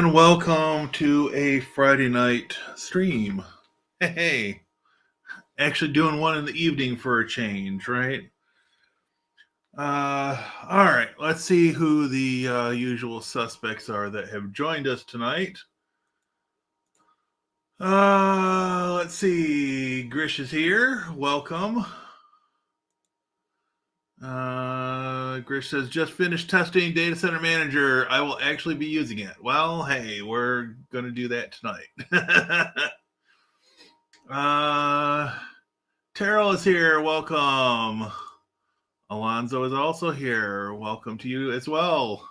and welcome to a Friday night stream. Hey, actually doing one in the evening for a change, right? All right, let's see who the usual suspects are that have joined us tonight. Let's see. Grish is here. Welcome. Grish says, just finished testing Datacenter Manager. I will actually be using it. Well, hey, we're going to do that tonight. Terrell is here. Welcome. Alonzo is also here. Welcome to you as well.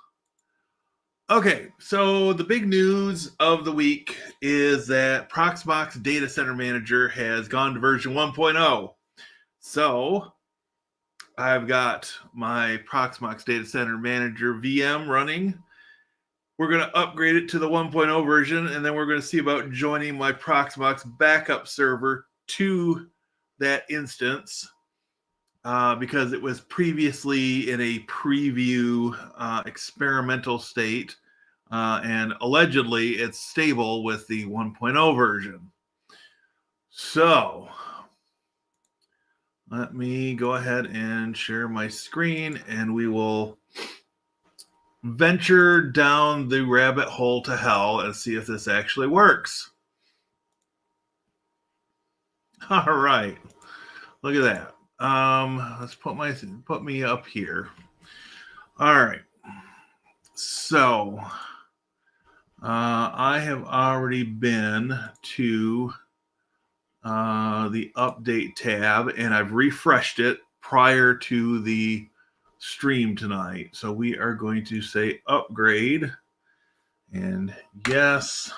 Okay, so the big news of the week is that Proxmox Datacenter Manager has gone to version 1.0. So I've got my Proxmox Datacenter Manager VM running. We're going to upgrade it to the 1.0 version, and then we're going to see about joining my Proxmox Backup Server to that instance because it was previously in a preview experimental state, and allegedly it's stable with the 1.0 version. So let me go ahead and share my screen, and we will venture down the rabbit hole to hell and see if this actually works. All right, look at that. Let's put me up here. All right, so I have already been to the update tab, and I've refreshed it prior to the stream tonight. So we are going to say upgrade, and yes,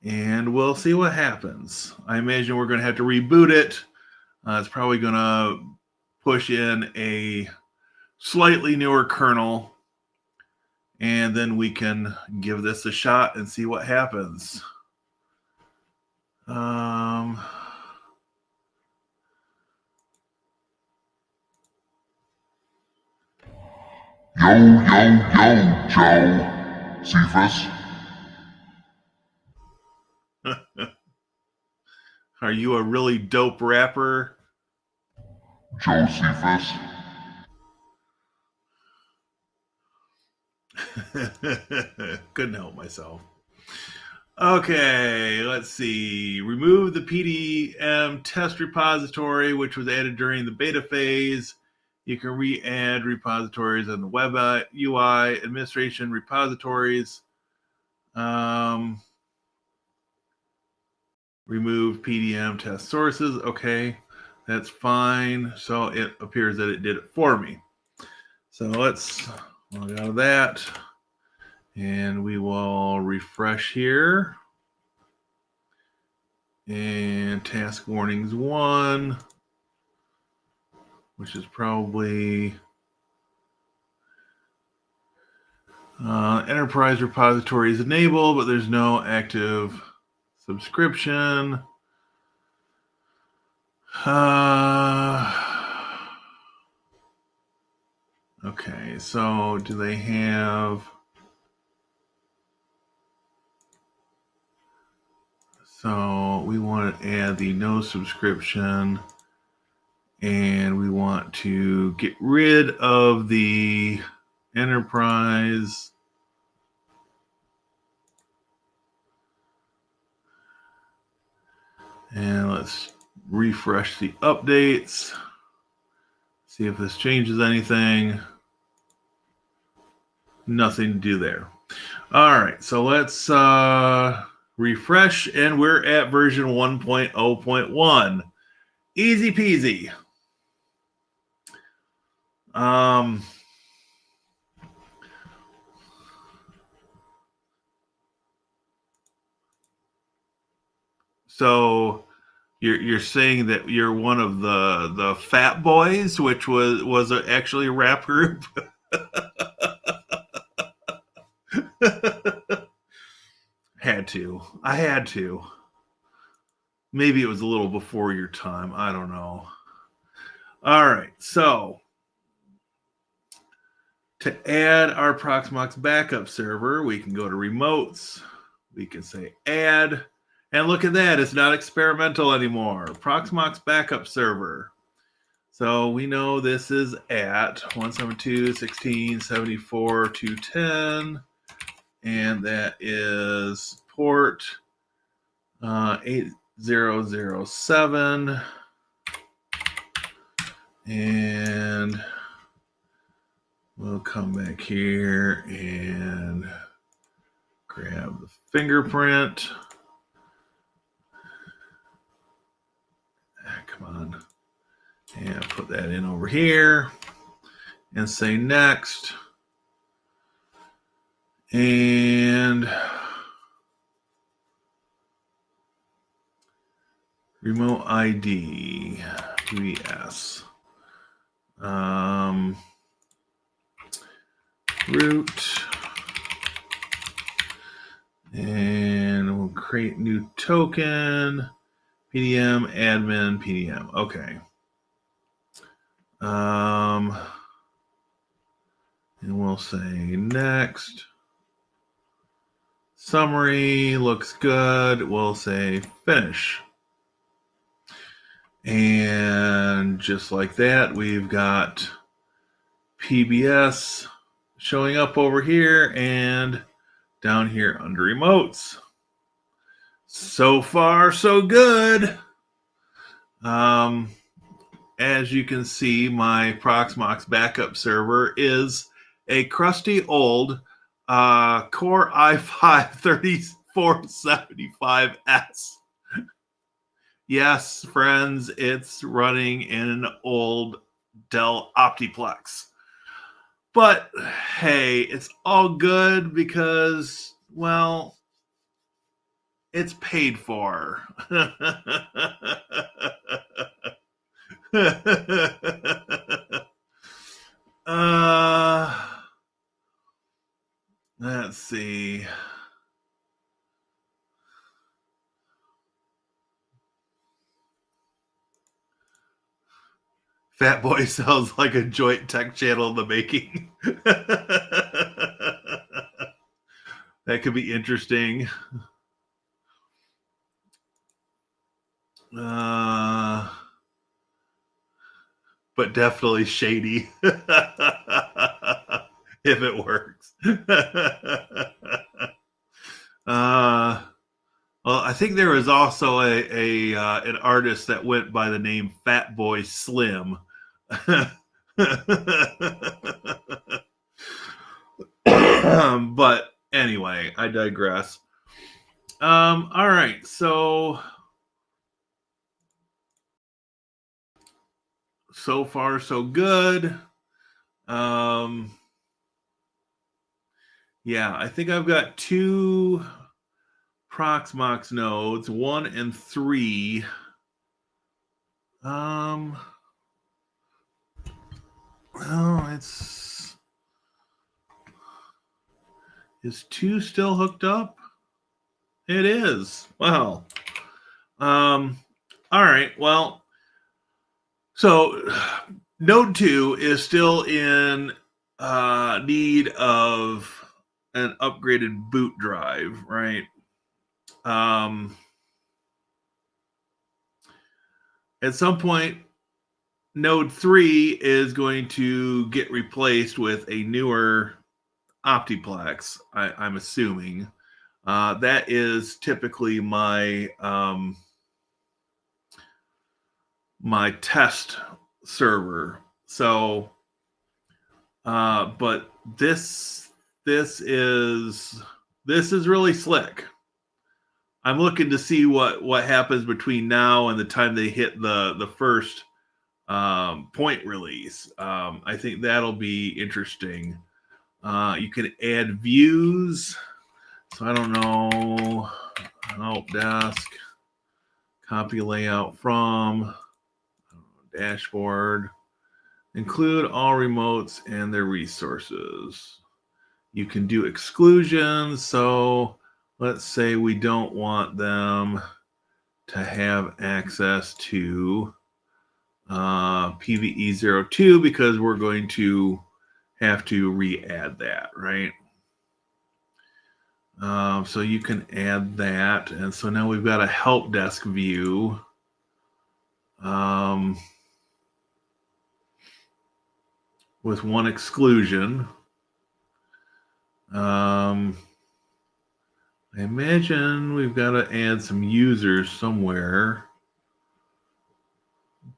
and we'll see what happens. I imagine we're going to have to reboot it. It's probably going to push in a slightly newer kernel, and then we can give this a shot and see what happens. Yo, Joe. Cephas? Are you a really dope rapper? Joe Cephas? Couldn't help myself. Okay, let's see. Remove the PDM test repository, which was added during the beta phase. You can re-add repositories on the web UI, administration repositories. Remove PDM test sources. Okay, that's fine. So it appears that it did it for me. So let's log out of that. And we will refresh here. And task warnings 1, which is probably enterprise repository is enabled, but there's no active subscription. Okay, so do they have... So we want to add the no subscription, and we want to get rid of the enterprise. And let's refresh the updates. See if this changes anything. Nothing to do there. All right, so let's refresh, and we're at version 1.0.1. Easy peasy. So you're saying that you're one of the Fat Boys, which was actually a rap group? I had to. Maybe it was a little before your time. I don't know. All right. So To add our Proxmox Backup Server, we can go to Remotes. We can say Add. And look at that. It's not experimental anymore. Proxmox Backup Server. So we know this is at 172.16.74.210. And that is port 8007. And we'll come back here and grab the fingerprint. Come on. And put that in over here and say next. And remote ID, VS. Root. And we'll create new token. PDM, admin, PDM. Okay. And we'll say next. Summary looks good. We'll say finish. And just like that, we've got PBS showing up over here and down here under remotes. So far, so good. As you can see, my Proxmox Backup Server is a crusty old Core i5 3475S. Yes, friends, it's running in an old Dell Optiplex. But hey, it's all good because, well, it's paid for. Let's see. Fat Boy sounds like a joint tech channel in the making. That could be interesting. But definitely shady. If it works. Well, I think there was also an artist that went by the name Fat Boy Slim. But anyway, I digress. All right, so far so good. Yeah, I think I've got 2 Proxmox nodes, 1 and 3. Well, is 2 still hooked up? It is. Wow. All right. Well, so node 2 is still in need of an upgraded boot drive, right? At some point, node 3 is going to get replaced with a newer Optiplex, I'm assuming. That is typically my my test server. So, but this is really slick. I'm looking to see what happens between now and the time they hit the first point release. I think that'll be interesting. You can add views. So I don't know. Help desk. Copy layout from dashboard. Include all remotes and their resources. You can do exclusions. So let's say we don't want them to have access to PVE02 because we're going to have to re-add that, right? So you can add that. And so now we've got a help desk view. With one exclusion. I imagine we've got to add some users somewhere.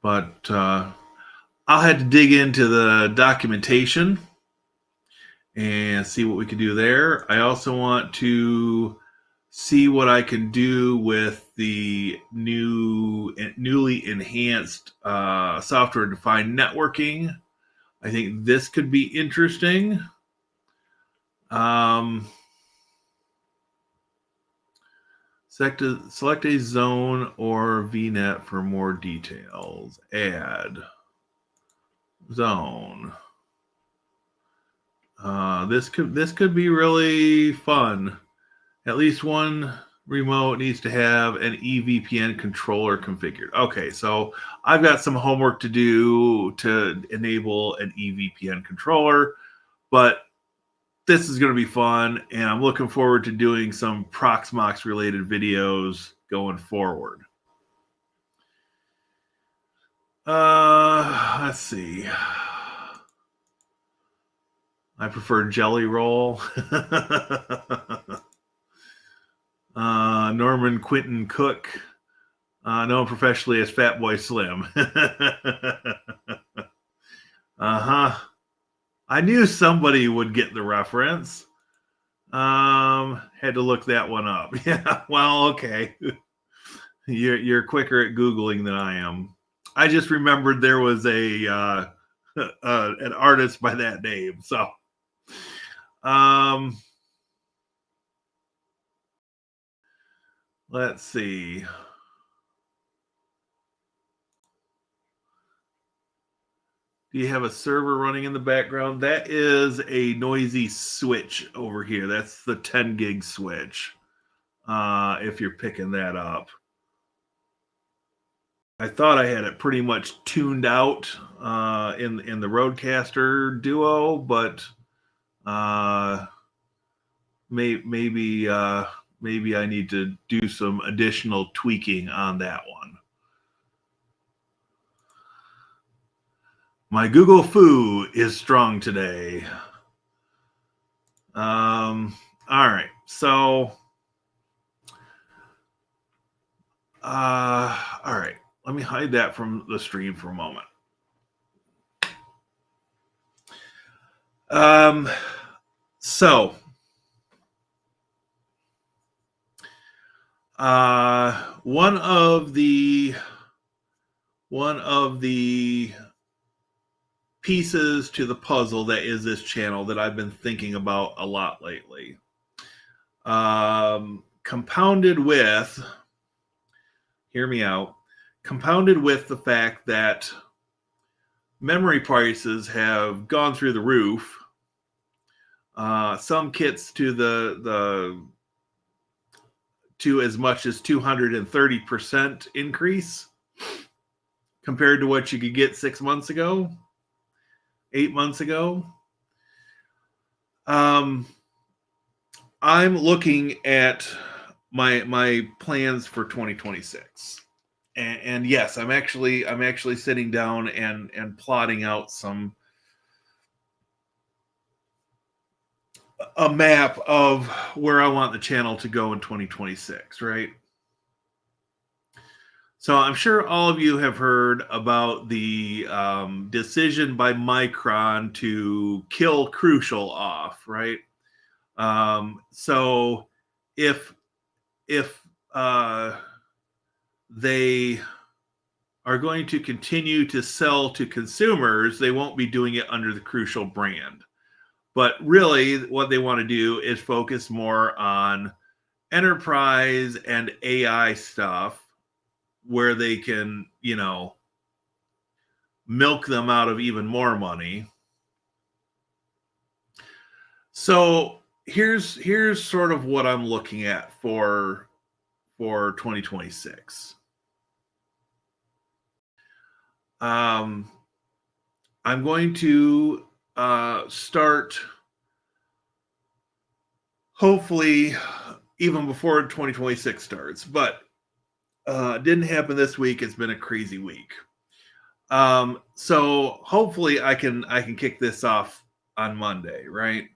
But I'll have to dig into the documentation and see what we can do there. I also want to see what I can do with the newly enhanced software-defined networking. I think this could be interesting. Select a zone or VNet for more details. Add zone. This could be really fun. At least one remote needs to have an EVPN controller configured. Okay, so I've got some homework to do to enable an EVPN controller, but this is going to be fun, and I'm looking forward to doing some Proxmox related videos going forward. Let's see. I prefer Jelly Roll. Norman Quinton Cook, known professionally as Fatboy Slim. I knew somebody would get the reference. Had to look that one up. Yeah, well, okay. You're quicker at Googling than I am. I just remembered there was an artist by that name. So, let's see. Do you have a server running in the background? That is a noisy switch over here. That's the 10 gig switch. If you're picking that up. I thought I had it pretty much tuned out in the Rodecaster Duo, but maybe I need to do some additional tweaking on that one. My Google Foo is strong today. All right, so all right, let me hide that from the stream for a moment. So one of the pieces to the puzzle that is this channel that I've been thinking about a lot lately, compounded with, hear me out, compounded with the fact that memory prices have gone through the roof. Some kits to as much as 230% increase compared to what you could get 6 months ago, 8 months ago. I'm looking at my plans for 2026. And yes, I'm actually sitting down and plotting out a map of where I want the channel to go in 2026, right? So I'm sure all of you have heard about the decision by Micron to kill Crucial off, right? So if they are going to continue to sell to consumers, they won't be doing it under the Crucial brand. But really, what they want to do is focus more on enterprise and AI stuff where they can, milk them out of even more money. So here's sort of what I'm looking at for 2026. I'm going to start hopefully even before 2026 starts, but didn't happen this week. It's been a crazy week. So hopefully I can kick this off on Monday, right?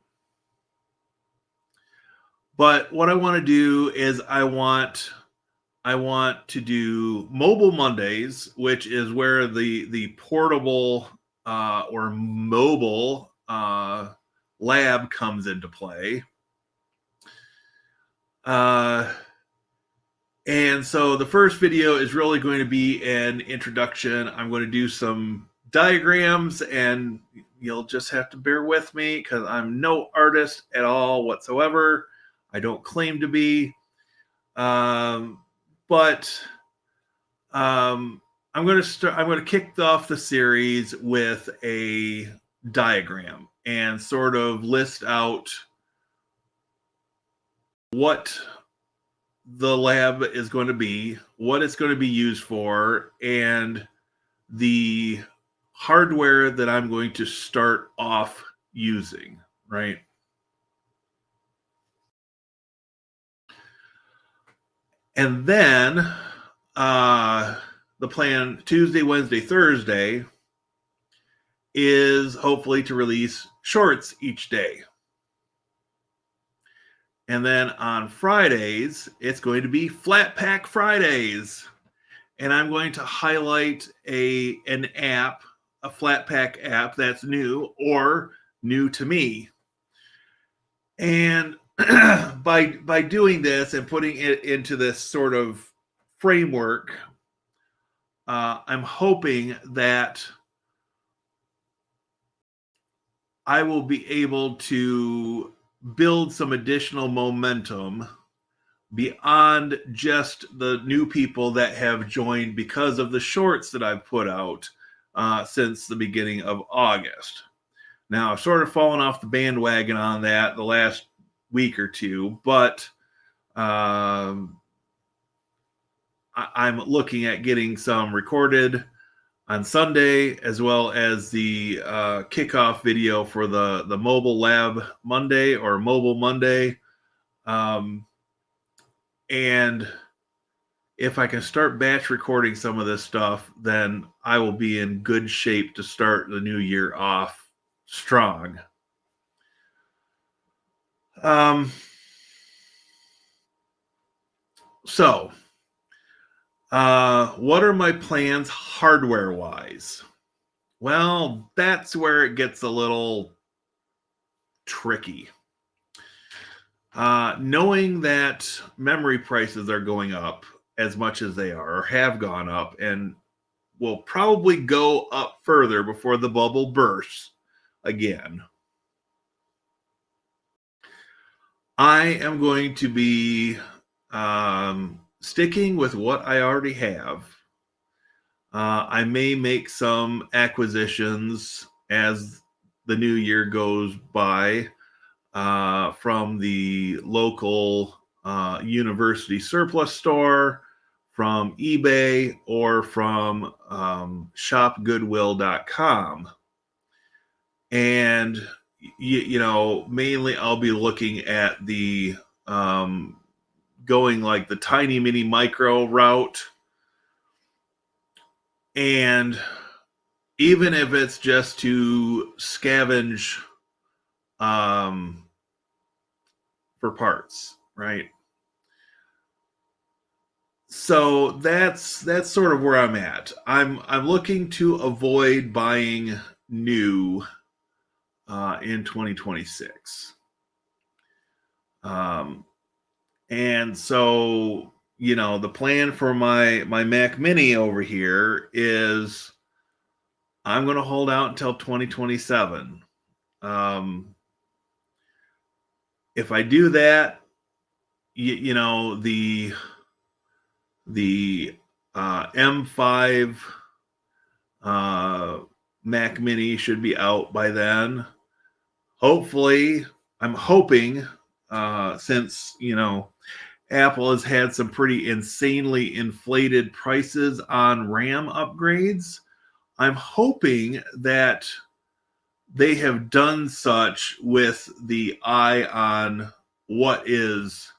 But what I want to do is I want to do mobile Mondays, which is where the portable or mobile lab comes into play. And so the first video is really going to be an introduction. I'm going to do some diagrams, and you'll just have to bear with me because I'm no artist at all whatsoever. I don't claim to be. But I'm going to kick off the series with a diagram and sort of list out what the lab is going to be, what it's going to be used for, and the hardware that I'm going to start off using, right? And then the plan Tuesday, Wednesday, Thursday is hopefully to release shorts each day. And then on Fridays, it's going to be Flat Pack Fridays. And I'm going to highlight an app, a Flat Pack app that's new or new to me. And by doing this and putting it into this sort of framework, I'm hoping that I will be able to build some additional momentum beyond just the new people that have joined because of the shorts that I've put out since the beginning of August. Now, I've sort of fallen off the bandwagon on that the last week or two, but I'm looking at getting some recorded on Sunday, as well as the kickoff video for the Mobile Lab Monday or Mobile Monday. And if I can start batch recording some of this stuff, then I will be in good shape to start the new year off strong. So, what are my plans hardware-wise? Well, that's where it gets a little tricky. Knowing that memory prices are going up as much as they are, or have gone up, and will probably go up further before the bubble bursts again, I am going to be sticking with what I already have. I may make some acquisitions as the new year goes by from the local university surplus store, from eBay, or from shopgoodwill.com. And, mainly I'll be looking at the going like the tiny mini micro route. And even if it's just to scavenge for parts, right? So that's sort of where I'm at. I'm looking to avoid buying new in 2026. And so, the plan for my Mac Mini over here is I'm going to hold out until 2027. If I do that, the M5 Mac Mini should be out by then. Hopefully, I'm hoping, since, Apple has had some pretty insanely inflated prices on RAM upgrades, I'm hoping that they have done such with the eye on what is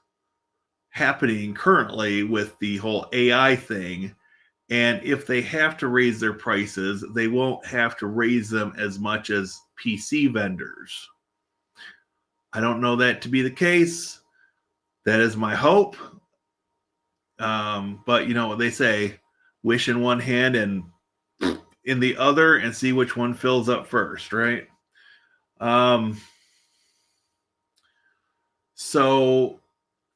happening currently with the whole AI thing. And if they have to raise their prices, they won't have to raise them as much as PC vendors. I don't know that to be the case. That is my hope. But you know what they say, wish in one hand and in the other and see which one fills up first, right? So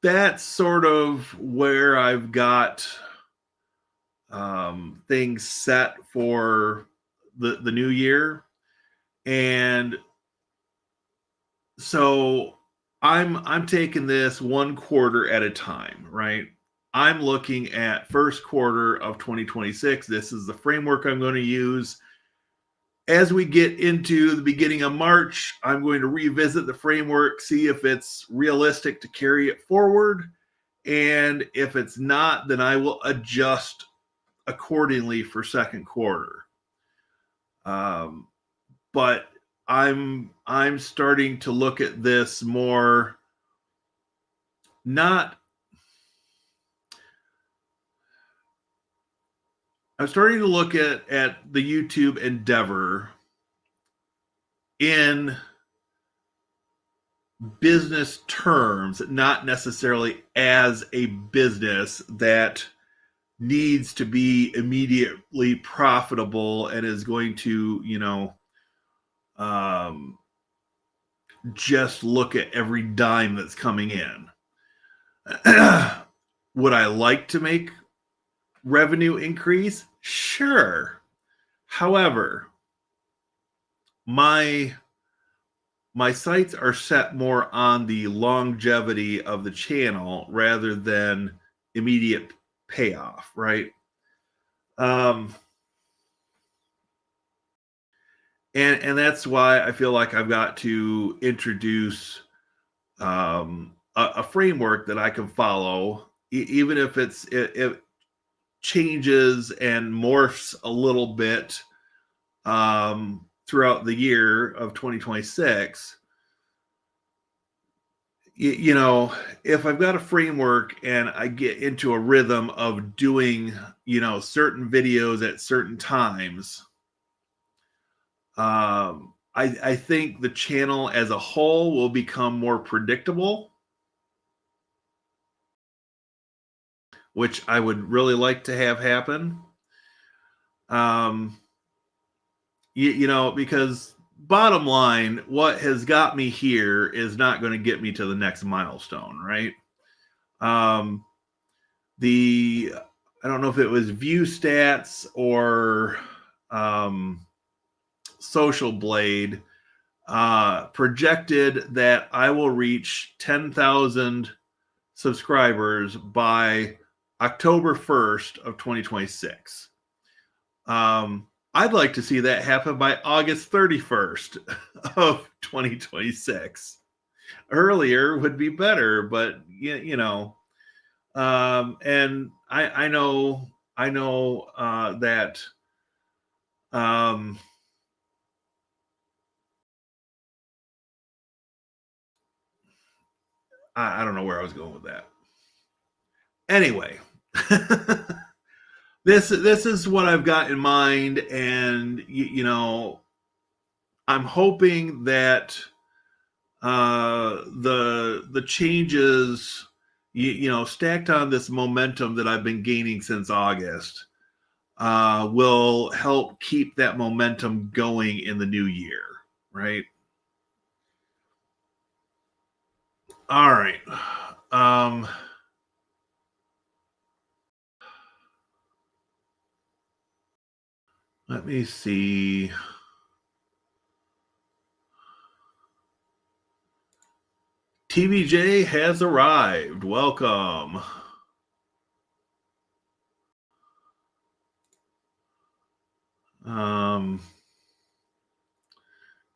that's sort of where I've got things set for the new year. And so I'm taking this one quarter at a time, right? I'm looking at first quarter of 2026. This is the framework I'm going to use. As we get into the beginning of March, I'm going to revisit the framework, see if it's realistic to carry it forward. And if it's not, then I will adjust accordingly for second quarter. But I'm starting to look at this more not I'm starting to look at the YouTube endeavor in business terms, not necessarily as a business that needs to be immediately profitable and is going to, just look at every dime that's coming in. Would I like to make revenue increase? Sure. However, my sights are set more on the longevity of the channel rather than immediate payoff, right? And that's why I feel like I've got to introduce a framework that I can follow, even if it changes and morphs a little bit throughout the year of 2026. If I've got a framework and I get into a rhythm of doing, certain videos at certain times, I think the channel as a whole will become more predictable, which I would really like to have happen. Because bottom line, what has got me here is not going to get me to the next milestone, right? I don't know if it was View Stats or Social Blade projected that I will reach 10,000 subscribers by October 1st of 2026. I'd like to see that happen by August 31st of 2026. Earlier would be better, but and I know that I don't know where I was going with that. Anyway, this is what I've got in mind, and I'm hoping that the changes, stacked on this momentum that I've been gaining since August, will help keep that momentum going in the new year, right? All right. Let me see. TVJ has arrived. Welcome.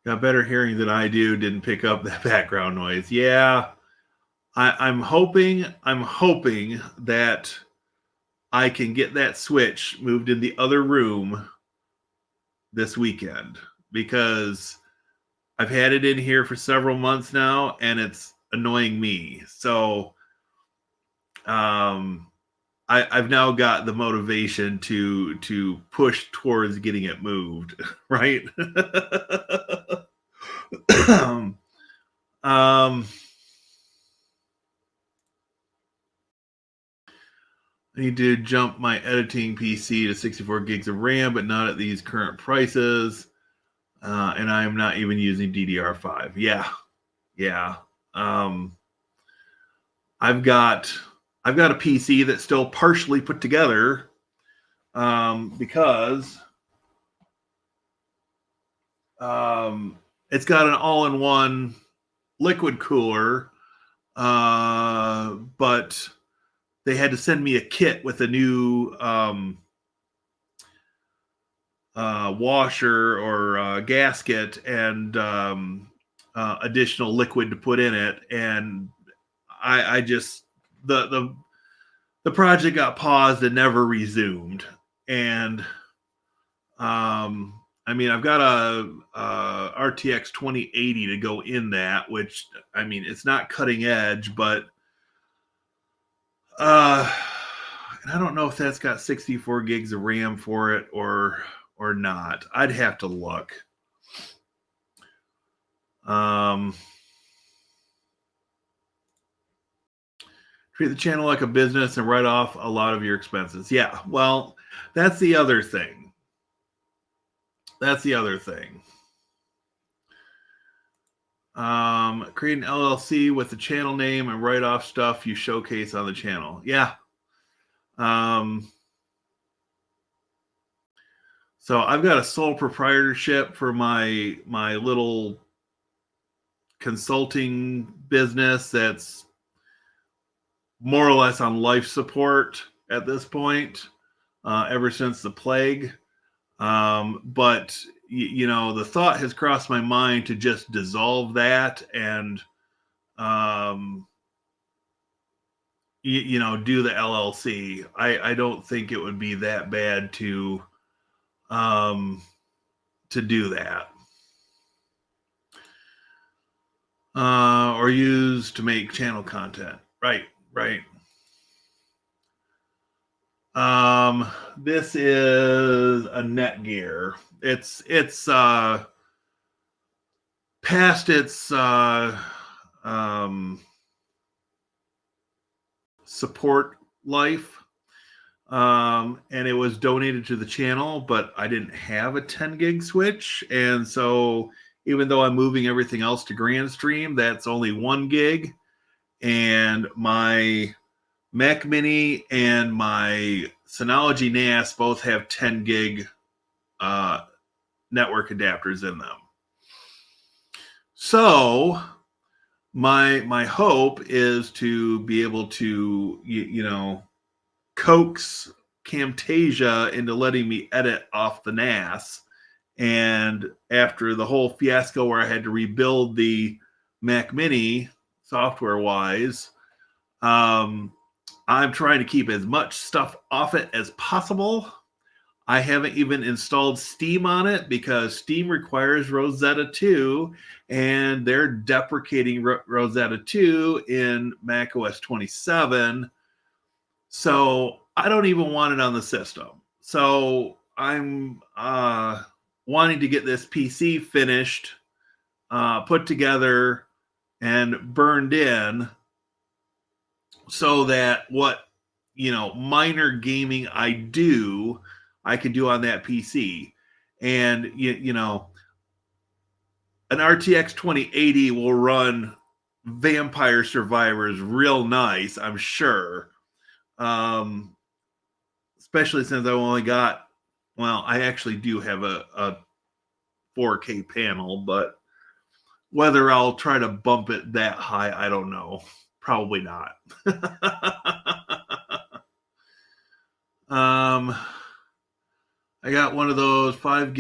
Got better hearing than I do. Didn't pick up that background noise. Yeah, I'm hoping that I can get that switch moved in the other room this weekend, because I've had it in here for several months now, and it's annoying me. So I've now got the motivation to push towards getting it moved, right? I need to jump my editing PC to 64 gigs of RAM, but not at these current prices. And I'm not even using DDR5. Yeah. I've got a PC that's still partially put together because it's got an all-in-one liquid cooler, but they had to send me a kit with a new washer or gasket and additional liquid to put in it, and I just the project got paused and never resumed. And I mean, I've got a RTX 2080 to go in that, which, I mean, it's not cutting edge, but and I don't know if that's got 64 gigs of RAM for it or not. I'd have to look. Treat the channel like a business and write off a lot of your expenses. Yeah, well, that's the other thing. Create an LLC with the channel name and write off stuff you showcase on the channel. Yeah. So I've got a sole proprietorship for my little consulting business that's more or less on life support at this point, ever since the plague. But you know, the thought has crossed my mind to just dissolve that and you know, do the LLC. I don't think it would be that bad to do that. Or use to make channel content. Right. This is a Netgear. It's past its support life. And it was donated to the channel, but I didn't have a 10 gig switch. And so even though I'm moving everything else to Grandstream, that's only 1 gig. And my Mac Mini and my Synology NAS both have 10 gig network adapters in them. So my hope is to be able to, you know, coax Camtasia into letting me edit off the NAS. And after the whole fiasco where I had to rebuild the Mac Mini software-wise, I'm trying to keep as much stuff off it as possible. I haven't even installed Steam on it because Steam requires Rosetta 2, and they're deprecating Rosetta 2 in macOS 27. So I don't even want it on the system. So I'm wanting to get this PC finished, put together, and burned in so that what, you know, minor gaming I can do on that PC. And, you know, an RTX 2080 will run Vampire Survivors real nice, I'm sure. Especially since I've only got, well, I actually do have a 4K panel, but whether I'll try to bump it that high, I don't know. Probably not. I got one of those 5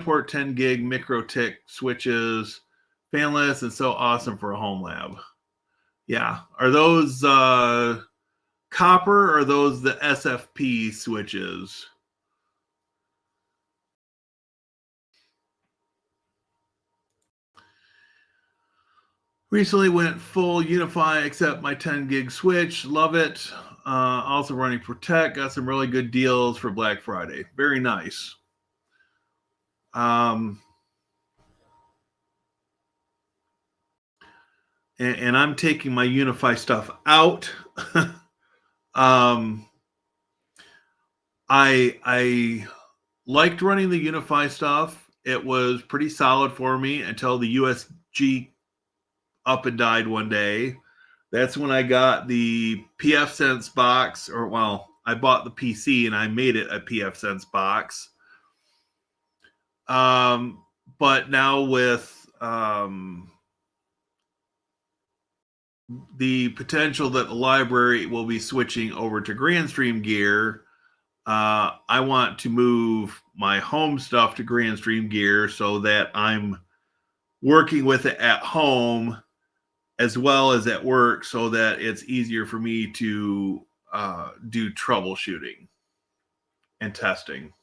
port 10 gig MikroTik switches, fanless and so awesome for a home lab. Yeah, are those copper or are those the SFP switches? Recently went full Unify except my 10 gig switch. Love it. Also running Protect. Got some really good deals for Black Friday. Very nice. And I'm taking my Unify stuff out. I liked running the Unify stuff. It was pretty solid for me until the USG up and died one day. That's when I got the pfSense box, or well, I bought the PC and I made it a pfSense box. But now with the potential that the library will be switching over to Grandstream gear, I want to move my home stuff to Grandstream gear so that I'm working with it at home as well as at work, so that it's easier for me to do troubleshooting and testing.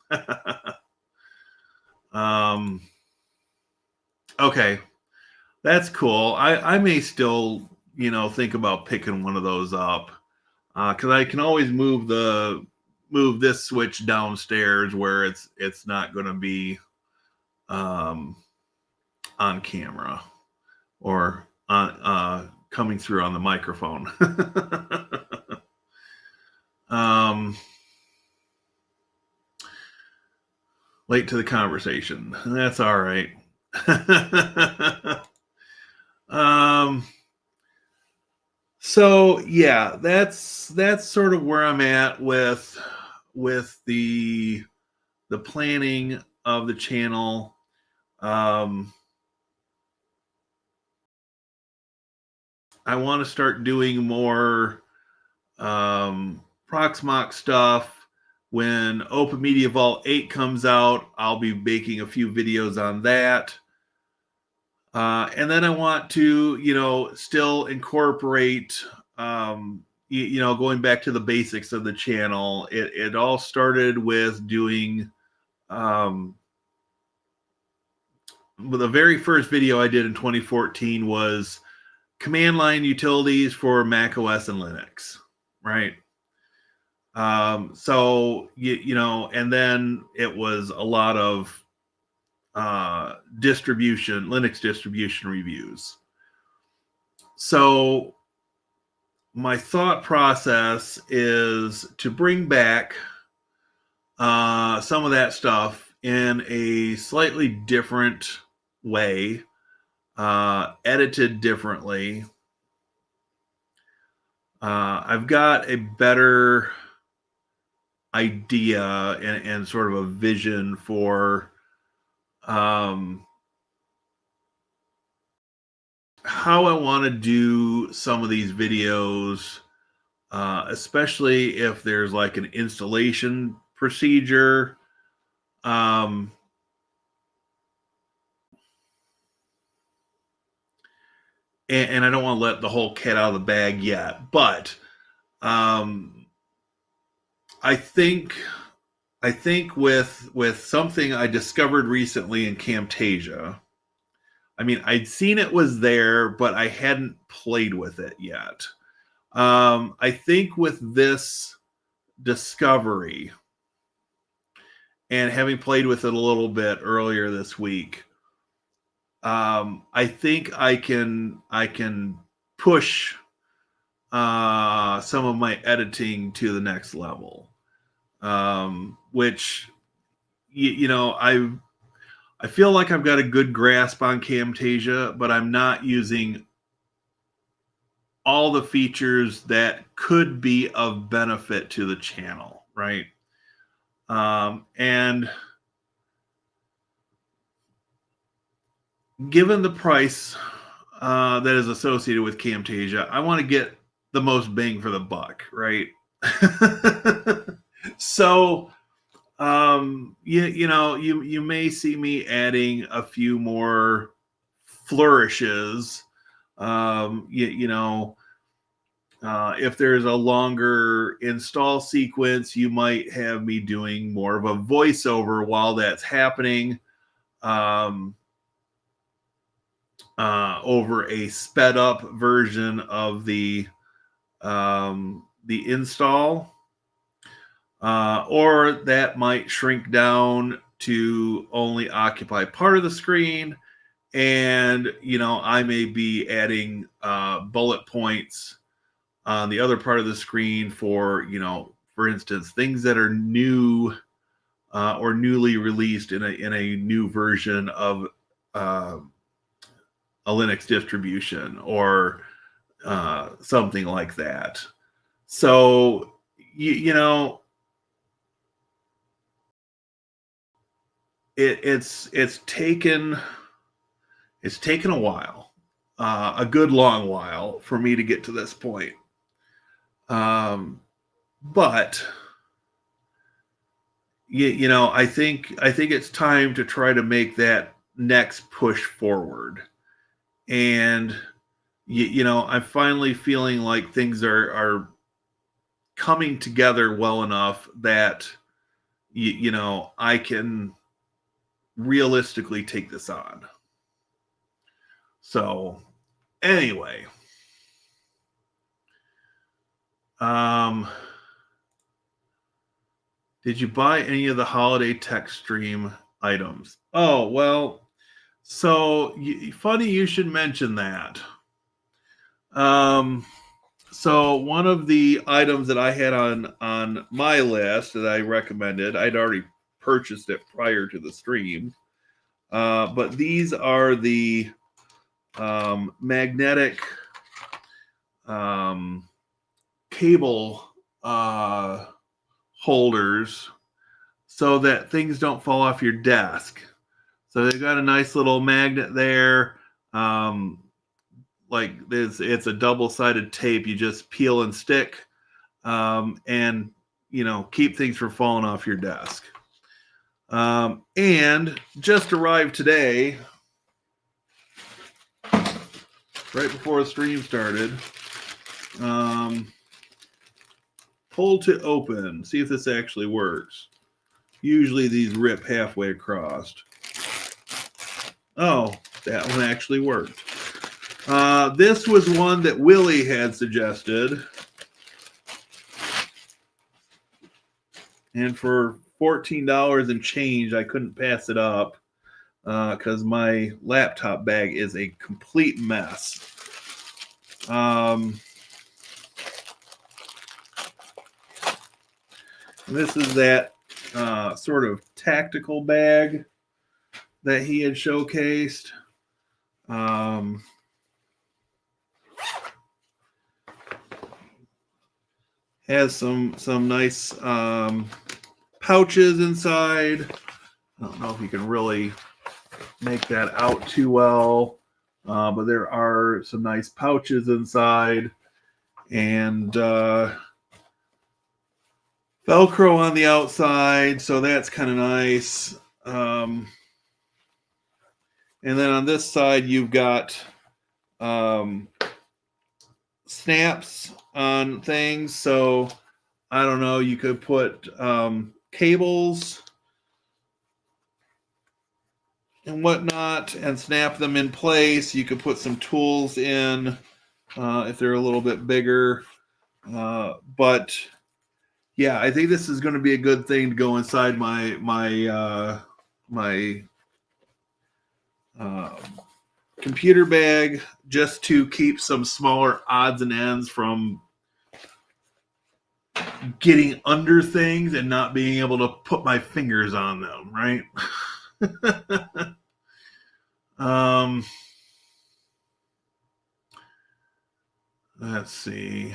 Okay, that's cool. I may still, think about picking one of those up, because I can always move this switch downstairs where it's not going to be on camera or on coming through on the microphone. Late to the conversation. That's all right. So yeah, that's sort of where I'm at with the planning of the channel. I want to start doing more Proxmox stuff. When Open Media Vault 8 comes out, I'll be making a few videos on that. And then I want to, still incorporate, going back to the basics of the channel. It all started with doing, the very first video I did in 2014 was command line utilities for Mac OS and Linux, right? So, and then it was a lot of Linux distribution reviews. So my thought process is to bring back some of that stuff in a slightly different way, edited differently. I've got a better idea and sort of a vision for how I want to do some of these videos, especially if there's like an installation procedure. And I don't want to let the whole cat out of the bag yet, but I think with something I discovered recently in Camtasia. I mean, I'd seen it was there, but I hadn't played with it yet. I think with this discovery and having played with it a little bit earlier this week, I think I can push some of my editing to the next level, which I feel like I've got a good grasp on Camtasia, but I'm not using all the features that could be of benefit to the channel, right? And given the price that is associated with Camtasia, I want to get the most bang for the buck, right? So, you may see me adding a few more flourishes. If there's a longer install sequence, you might have me doing more of a voiceover while that's happening. over a sped up version of the install, or that might shrink down to only occupy part of the screen. And, I may be adding bullet points on the other part of the screen for, for instance, things that are new or newly released in a new version of a Linux distribution or something like that. So, it's taken a while, a good long while for me to get to this point. But I think it's time to try to make that next push forward. And I'm finally feeling like things are coming together well enough that I can realistically take this on. So anyway, did you buy any of the holiday tech stream items? Oh, well, so funny you should mention that. So one of the items that I had on my list that I recommended, I'd already purchased it prior to the stream. But these are the magnetic cable holders so that things don't fall off your desk. So they've got a nice little magnet there. Like this, it's a double-sided tape. You just peel and stick, and keep things from falling off your desk. And just arrived today, right before the stream started. Pull to open. See if this actually works. Usually these rip halfway across. Oh, that one actually worked. This was one that Willie had suggested. And for $14 and change, I couldn't pass it up because my laptop bag is a complete mess. This is that sort of tactical bag that he had showcased. Has some nice pouches inside. I don't know if you can really make that out too well, but there are some nice pouches inside, and Velcro on the outside, so that's kind of nice. And then on this side, you've got snaps on things. So I don't know, you could put cables and whatnot and snap them in place. You could put some tools in if they're a little bit bigger. But yeah, I think this is going to be a good thing to go inside my computer bag, just to keep some smaller odds and ends from getting under things and not being able to put my fingers on them, right? Let's see.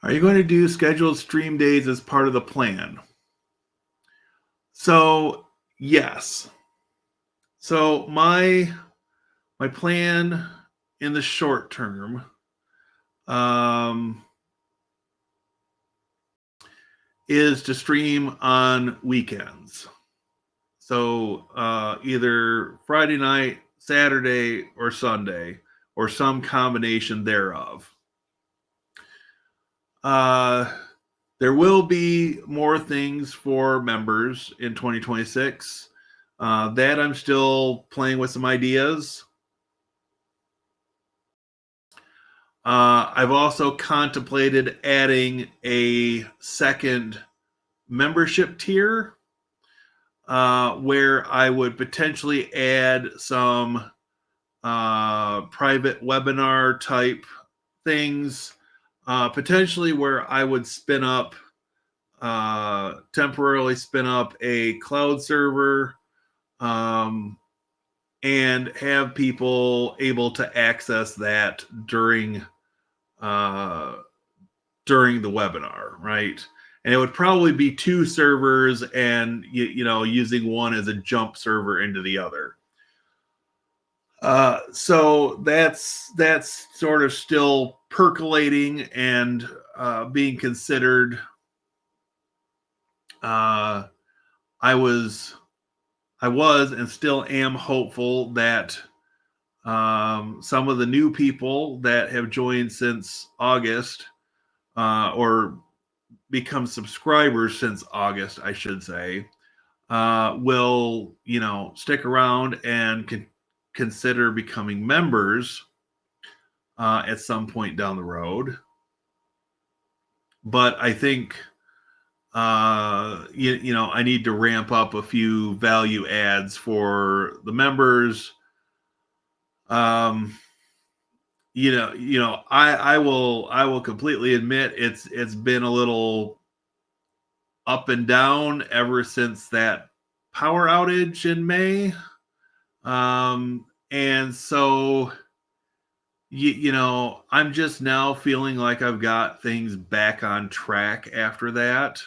Are you going to do scheduled stream days as part of the plan? So, yes. So my plan in the short term is to stream on weekends. So either Friday night, Saturday, or Sunday, or some combination thereof. There will be more things for members in 2026. That I'm still playing with some ideas. I've also contemplated adding a second membership tier where I would potentially add some private webinar type things, potentially where I would temporarily spin up a cloud server and have people able to access that during the webinar, right? And it would probably be two servers, and using one as a jump server into the other. So that's sort of still percolating and being considered. I was and still am hopeful that some of the new people that have joined since August or become subscribers since August, I should say, will stick around and consider becoming members at some point down the road. But I think I need to ramp up a few value adds for the members. I will completely admit it's been a little up and down ever since that power outage in May. And so I'm just now feeling like I've got things back on track after that.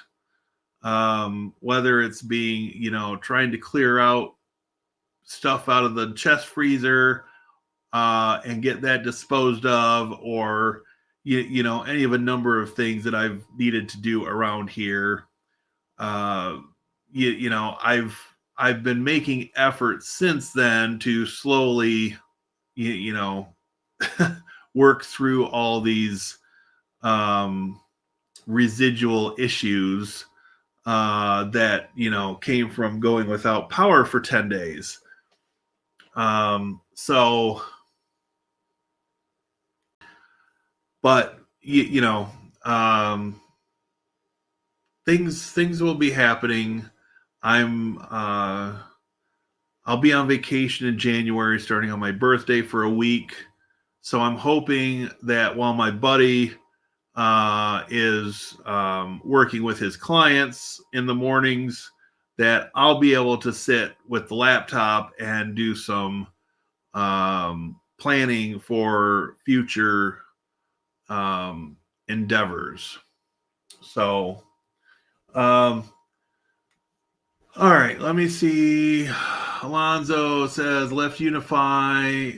Whether it's being, trying to clear out stuff out of the chest freezer and get that disposed of, or any of a number of things that I've needed to do around here. I've been making efforts since then to slowly work through all these residual issues that came from going without power for 10 days. But things will be happening. I'll be on vacation in January, starting on my birthday for a week. So I'm hoping that while my buddy is working with his clients in the mornings, that I'll be able to sit with the laptop and do some planning for future endeavors. So, all right, let me see. Alonzo says Left Unify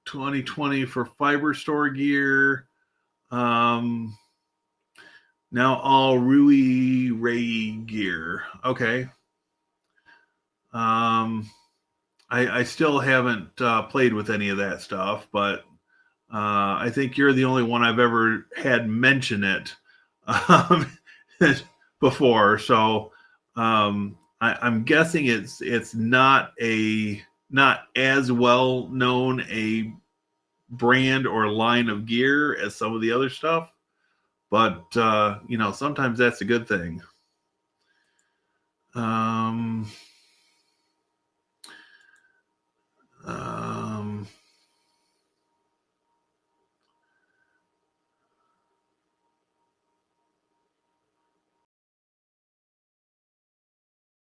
2020 for fiber store gear. Now all Rui Ray gear. Okay. I still haven't played with any of that stuff, but I think you're the only one I've ever had mention it before. So I'm guessing it's not as well known a brand or line of gear as some of the other stuff, but sometimes that's a good thing.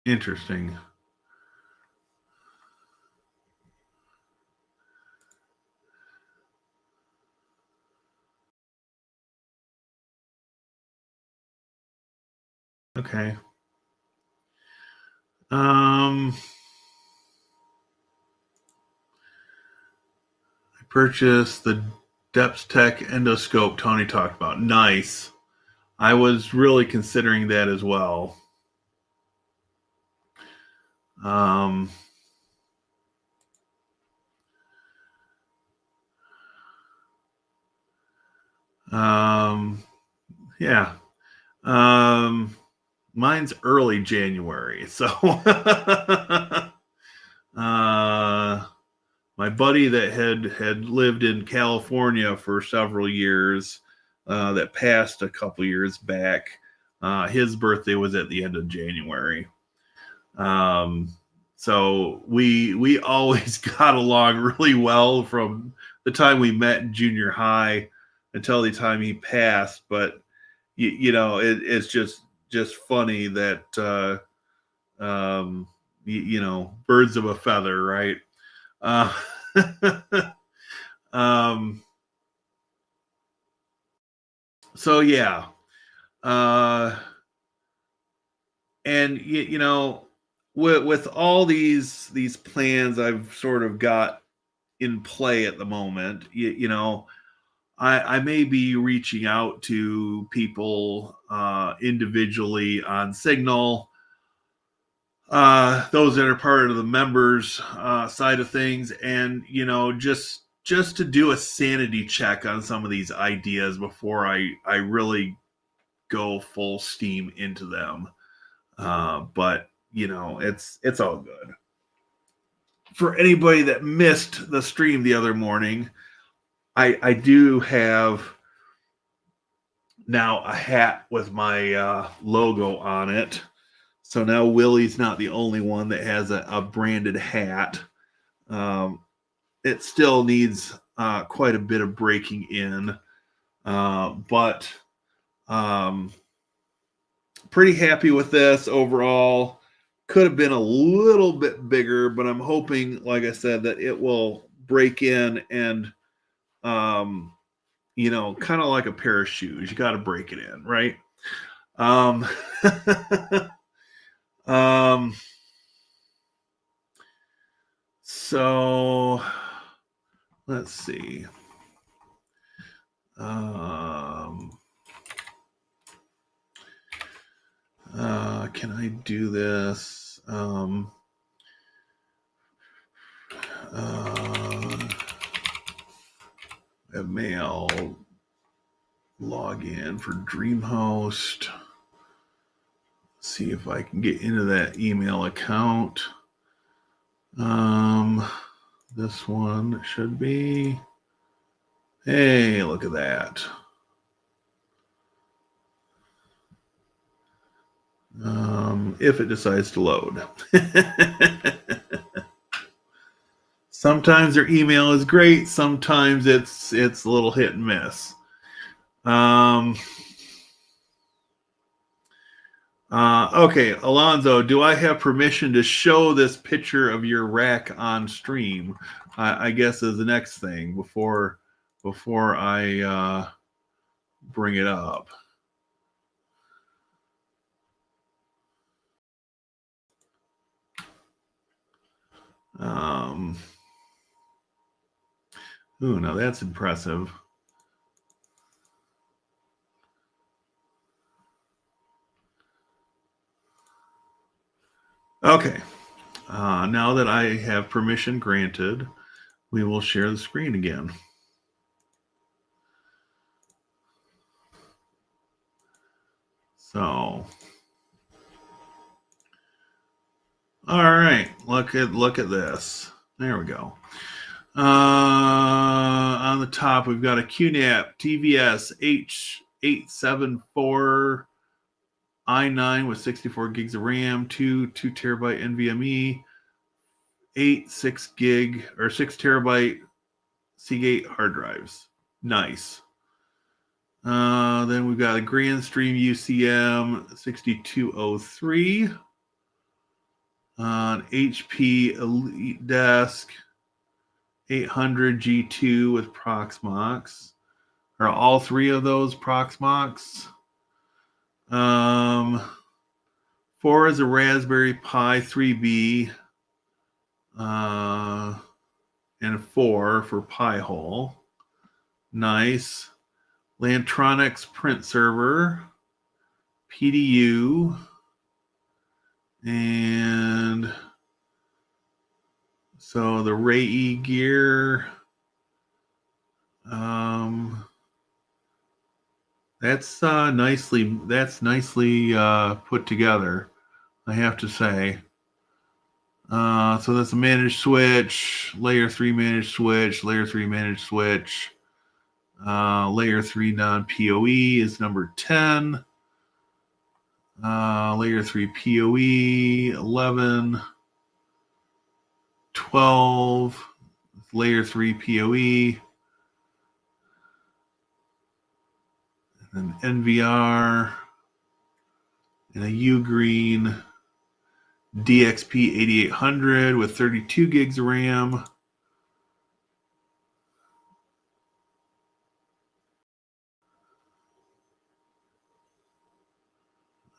Interesting. Okay. I purchased the Depth Tech endoscope Tony talked about. Nice. I was really considering that as well. Yeah. Mine's early January, so my buddy that had lived in California for several years, that passed a couple years back. His birthday was at the end of January. So we always got along really well from the time we met in junior high until the time he passed. But it's just funny that birds of a feather, right? Uh, um, so yeah, uh, and with all these plans I've sort of got in play at the moment, I may be reaching out to people individually on Signal, those that are part of the members side of things, and just to do a sanity check on some of these ideas before I really go full steam into them. But it's all good. For anybody that missed the stream the other morning, I do have now a hat with my logo on it. So now Willie's not the only one that has a branded hat. It still needs quite a bit of breaking in, but pretty happy with this overall. Could have been a little bit bigger, but I'm hoping, like I said, that it will break in and, kind of like a pair of shoes. You got to break it in, right? Um, so let's see. Can I do this? Mail login for DreamHost. See if I can get into that email account. This one should be. Hey, look at that. If it decides to load. Sometimes their email is great. Sometimes it's a little hit and miss. Okay, Alonzo, do I have permission to show this picture of your rack on stream? I guess is the next thing before I bring it up. Ooh, now that's impressive. Okay. Now that I have permission granted, we will share the screen again. So, all right, look at this. There we go. On the top, we've got a QNAP TVS H874 i9 with 64 gigs of RAM, 2 terabyte NVMe, 6 terabyte Seagate hard drives. Nice. Then we've got a Grandstream UCM 6203, an HP Elite Desk 800 G2 with Proxmox. Are all three of those Proxmox? 4 is a Raspberry Pi 3B, and 4 for Pi-hole. Nice. Lantronix print server, PDU, and so the Ray gear, That's nicely put together, I have to say. So that's a managed switch, layer 3 managed switch, layer 3 managed switch. Layer 3 non-PoE is number 10. Layer 3 PoE 11, 12. Layer 3 PoE. And NVR. And a Ugreen DXP 8800 with 32 gigs of RAM.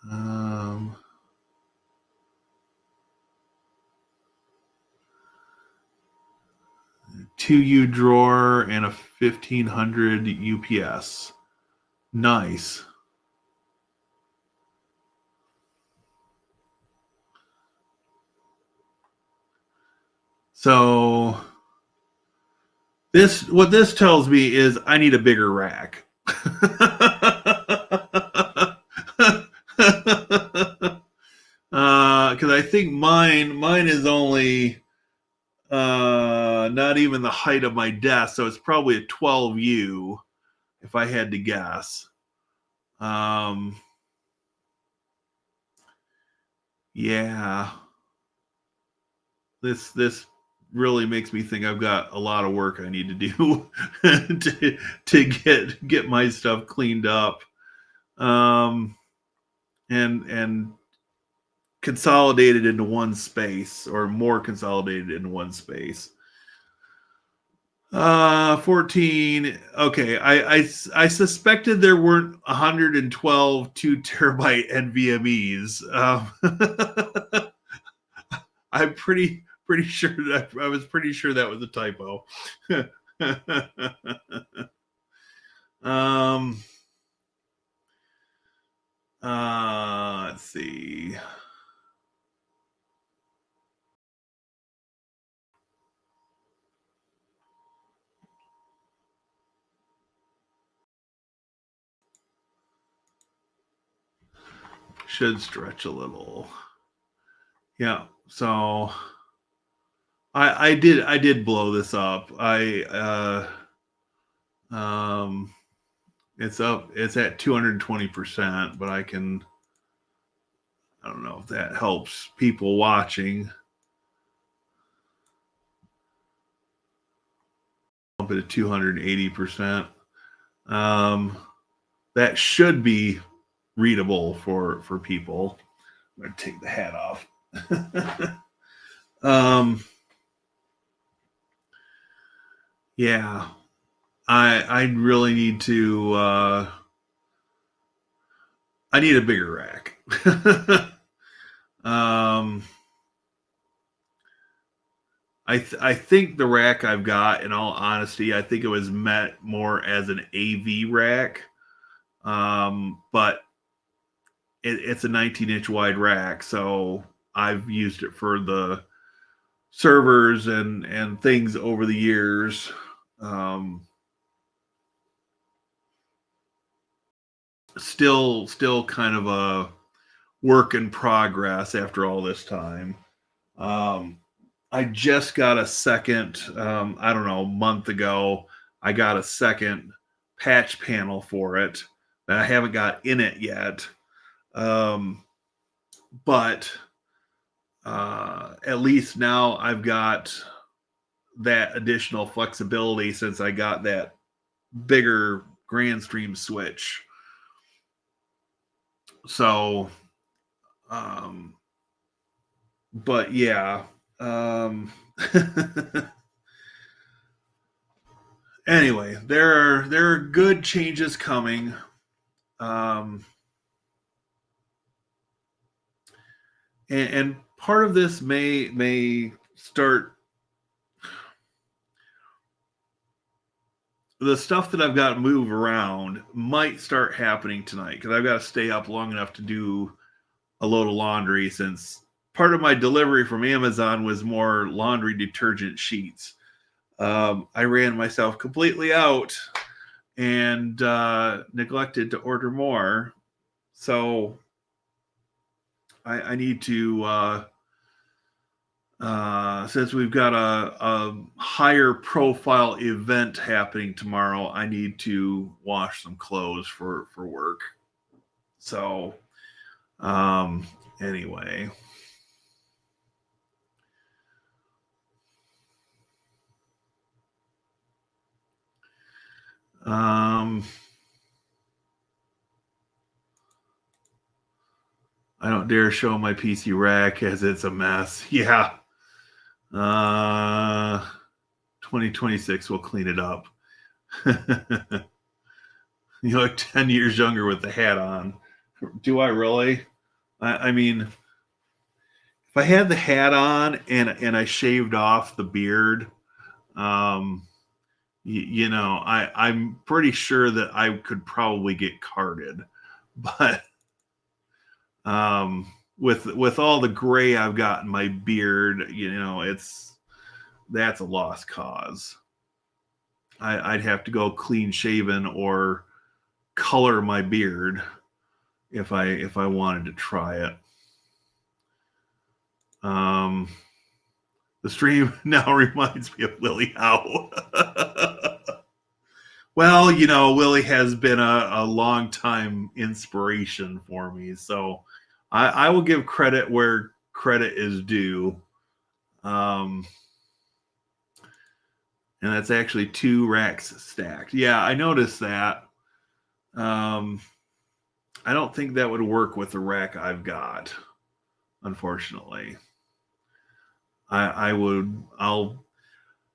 Um, 2U drawer and a 1500 UPS. Nice. So what this tells me is I need a bigger rack. Because I think mine is only not even the height of my desk, so it's probably a 12U if I had to guess. Yeah, this really makes me think I've got a lot of work I need to do to get my stuff cleaned up, and consolidated into one space, or more consolidated into one space. 14. Okay, I suspected there weren't 112 2 terabyte NVMe's. I'm pretty sure that I was pretty sure that was a typo. um. Let's see. Should stretch a little. Yeah. So I did blow this up. It's up. It's at 220%, but I don't know if that helps people watching. Up at 280%. That should be readable for people. I'm going to take the hat off. Yeah, I really need to. I need a bigger rack. I think the rack I've got, in all honesty, I think it was meant more as an AV rack, but it's a 19-inch wide rack, so I've used it for the servers and things over the years. Still kind of a work in progress after all this time. I just got a second, I don't know, a month ago, I got a second patch panel for it that I haven't got in it yet. But at least now I've got that additional flexibility since I got that bigger Grandstream switch. So, but yeah. Anyway, there are good changes coming. And part of this may start, the stuff that I've got to move around might start happening tonight because I've got to stay up long enough to do a load of laundry, since part of my delivery from Amazon was more laundry detergent sheets. I ran myself completely out, and neglected to order more. So I need to, since we've got a higher profile event happening tomorrow, I need to wash some clothes for work. So anyway. I don't dare show my PC rack as it's a mess. Yeah. 2026 will clean it up. You look 10 years younger with the hat on. Do I really? I mean, if I had the hat on and I shaved off the beard, I'm pretty sure that I could probably get carded. But with all the gray I've got in my beard, that's a lost cause. I'd have to go clean shaven or color my beard if I wanted to try it. The stream now reminds me of Lily Howe. Well, Lily has been a long time inspiration for me, so I will give credit where credit is due. And that's actually 2 racks stacked. Yeah, I noticed that. I don't think that would work with the rack I've got, unfortunately.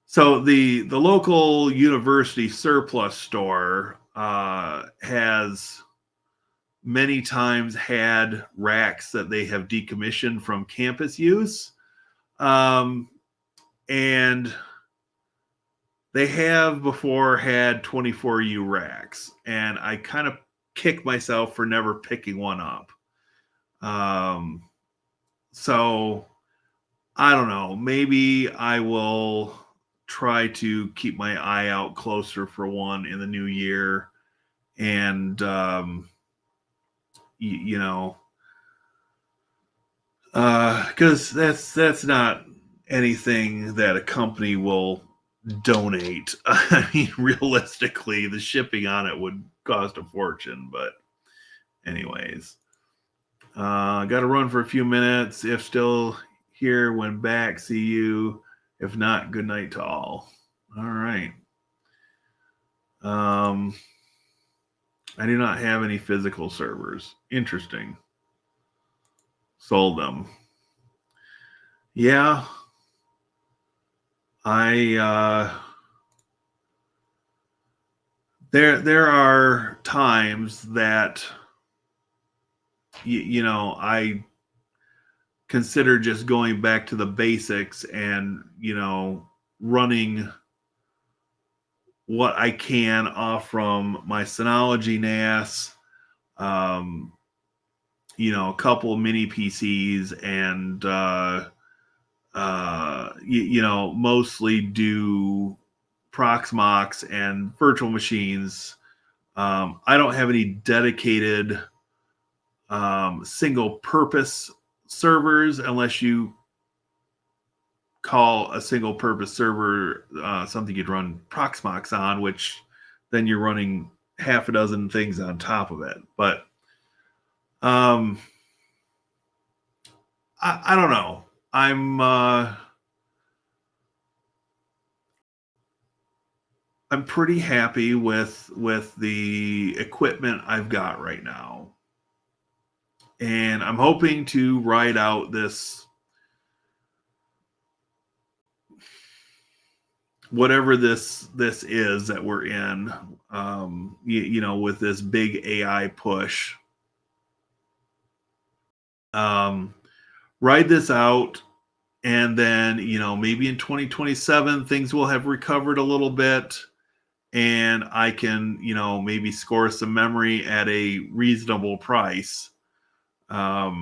So the local university surplus store has many times had racks that they have decommissioned from campus use. And they have before had 24U racks, and I kind of kick myself for never picking one up. So I don't know. Maybe I will try to keep my eye out closer for one in the new year, and because that's not anything that a company will donate. I mean, realistically, the shipping on it would cost a fortune. But anyways, got to run for a few minutes. If still here when back, see you. If not, good night to all. All right. I do not have any physical servers. Interesting. Sold them. Yeah. There are times that I consider just going back to the basics and running what I can off from my Synology NAS, a couple of mini PCs, and mostly do Proxmox and virtual machines. I don't have any dedicated single purpose servers unless you call a single purpose server something you'd run Proxmox on, which then you're running half a dozen things on top of it. But I don't know. I'm pretty happy with the equipment I've got right now. And I'm hoping to ride out this whatever this is that we're in, with this big AI push. Ride this out, and then maybe in 2027 things will have recovered a little bit, and I can maybe score some memory at a reasonable price. But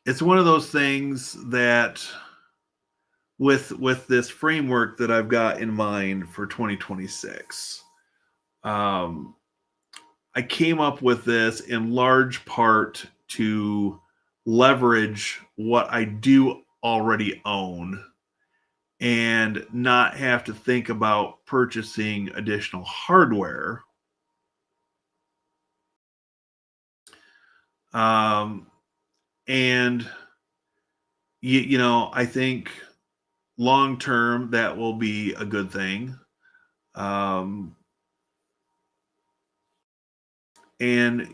it's it's one of those things that with this framework that I've got in mind for 2026, um, I came up with this in large part to leverage what I do already own and not have to think about purchasing additional hardware. Um, and I think long term that will be a good thing. Um, and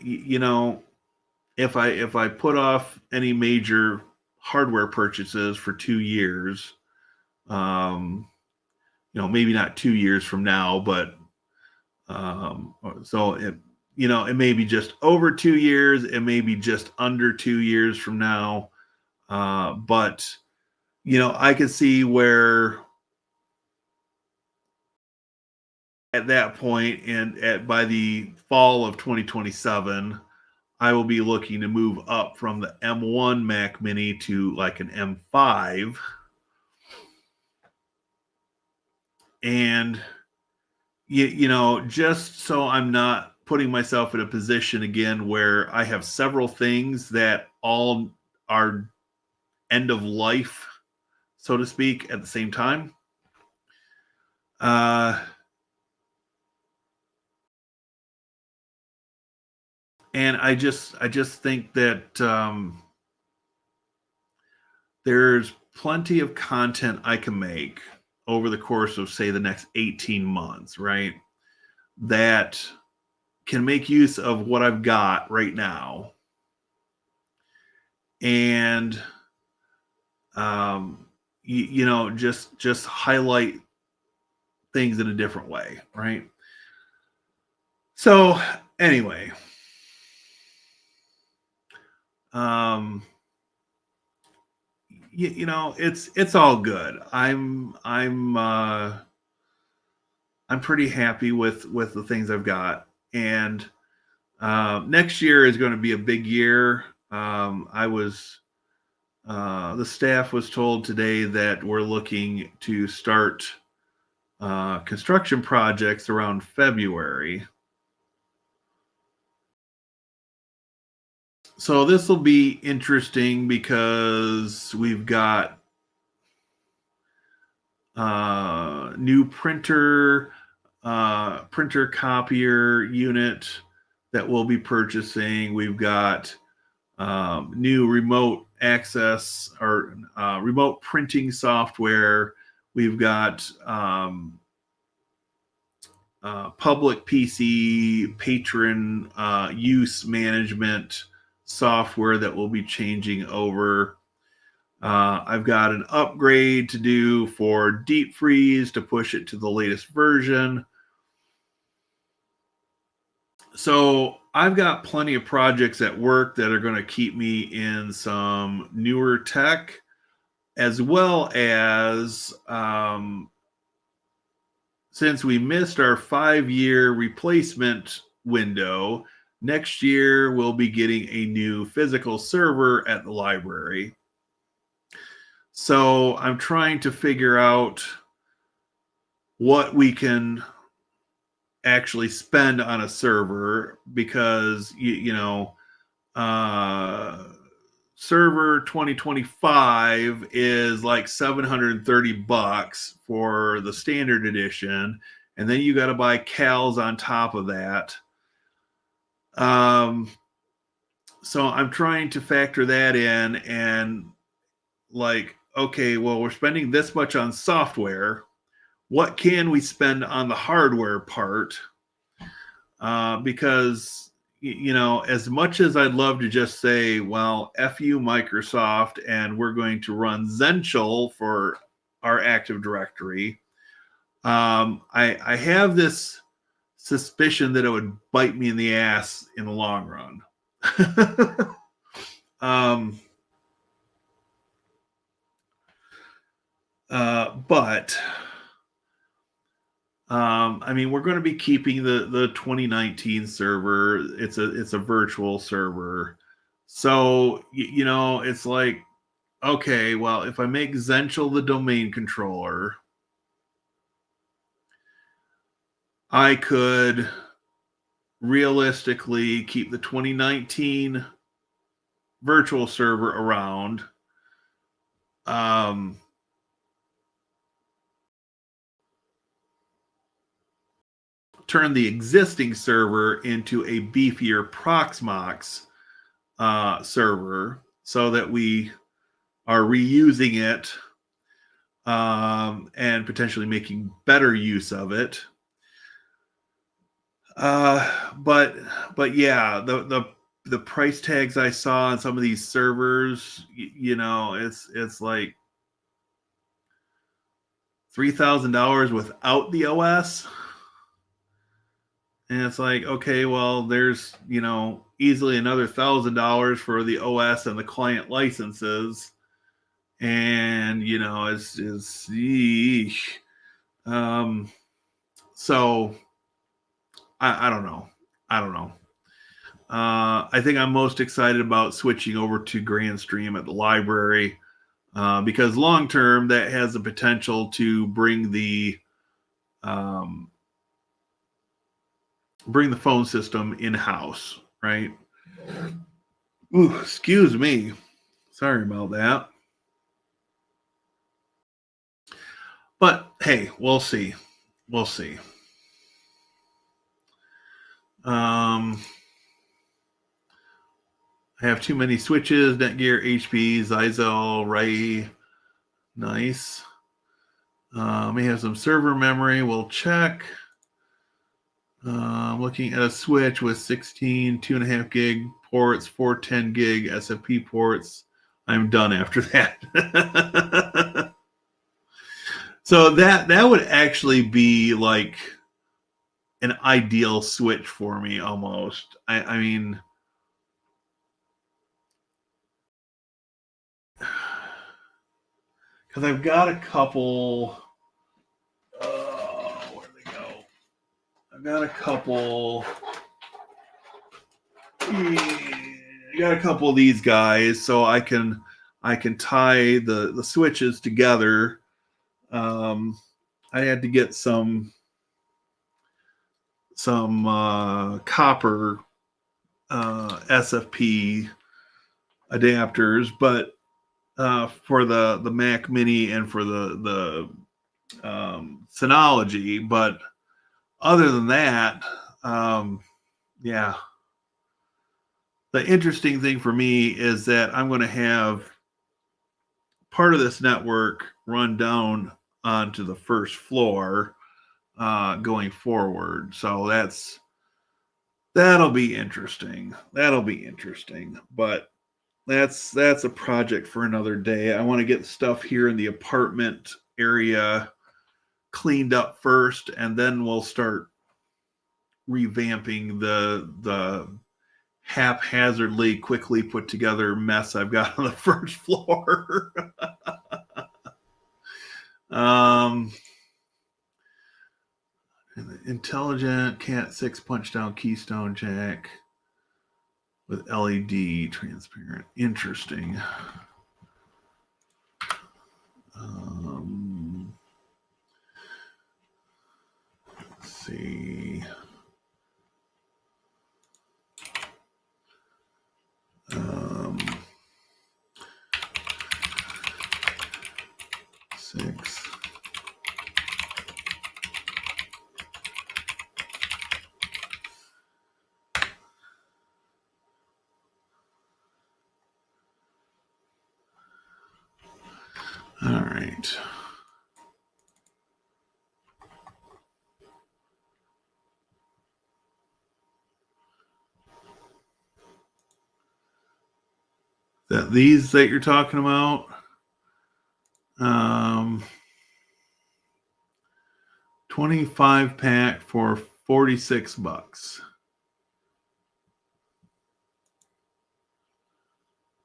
if I put off any major hardware purchases for 2 years, um, maybe not 2 years from now, but so it may be just over 2 years, it may be just under 2 years from now, but I could see where at that point and by the fall of 2027, I will be looking to move up from the M1 Mac Mini to like an M5. And just so I'm not putting myself in a position again where I have several things that all are end of life, so to speak, at the same time. Uh, and I just think that there's plenty of content I can make over the course of, say, the next 18 months, right? That can make use of what I've got right now and just highlight things in a different way, right? So anyway, um it's all good. I'm pretty happy with the things I've got, and next year is going to be a big year. I was The staff was told today that we're looking to start construction projects around February. So this will be interesting because we've got new printer copier unit that we'll be purchasing. We've got new remote access or remote printing software. We've got public PC patron use management software that we'll be changing over. I've got an upgrade to do for deep freeze to push it to the latest version. So I've got plenty of projects at work that are going to keep me in some newer tech, as well as since we missed our 5-year replacement window, next year we'll be getting a new physical server at the library. So I'm trying to figure out what we can actually spend on a server because server 2025 is like $730 for the standard edition, and then you got to buy cals on top of that. So I'm trying to factor that in and like, okay, well, we're spending this much on software. What can we spend on the hardware part? Because as much as I'd love to just say, well, F you, Microsoft, and we're going to run Zenshell for our Active Directory, I have this suspicion that it would bite me in the ass in the long run. But I mean, we're going to be keeping the 2019 server. It's a virtual server, So, you know, it's like, okay, well, if I make Zenchel the domain controller, I could realistically keep the 2019 virtual server around. Um, turn the existing server into a beefier Proxmox server so that we are reusing it and potentially making better use of it. But yeah, the price tags I saw on some of these servers, you know, it's like $3,000 without the OS. And it's like, okay, well, there's, you know, easily another $1,000 for the OS and the client licenses. And, you know, it's so I don't know. I don't know. I think I'm most excited about switching over to Grandstream at the library because long term that has the potential to bring the phone system in house, right? Ooh, excuse me. Sorry about that. But hey, we'll see. We'll see. I have too many switches, Netgear, HP, Zyzel, Ray. Nice. May have some server memory. We'll check. I'm looking at a switch with 16 2.5 gig ports, 410 gig SFP ports. I'm done after that. So that would actually be like an ideal switch for me almost. I mean, because I've got a couple. Where'd they go? I've got a couple. I got a couple of these guys, so I can tie the switches together. I had to get some copper SFP adapters, but for the Mac Mini and for the Synology. But other than that, yeah. The interesting thing for me is that I'm going to have part of this network run down onto the first floor going forward. So that'll be interesting. That'll be interesting. But that's a project for another day. I want to get stuff here in the apartment area cleaned up first, and then we'll start revamping the haphazardly quickly put together mess I've got on the first floor. Intelligent Cat 6 punch down keystone jack with LED transparent. Interesting. Let's see. Six. All right. These that you're talking about, 25 pack for $46.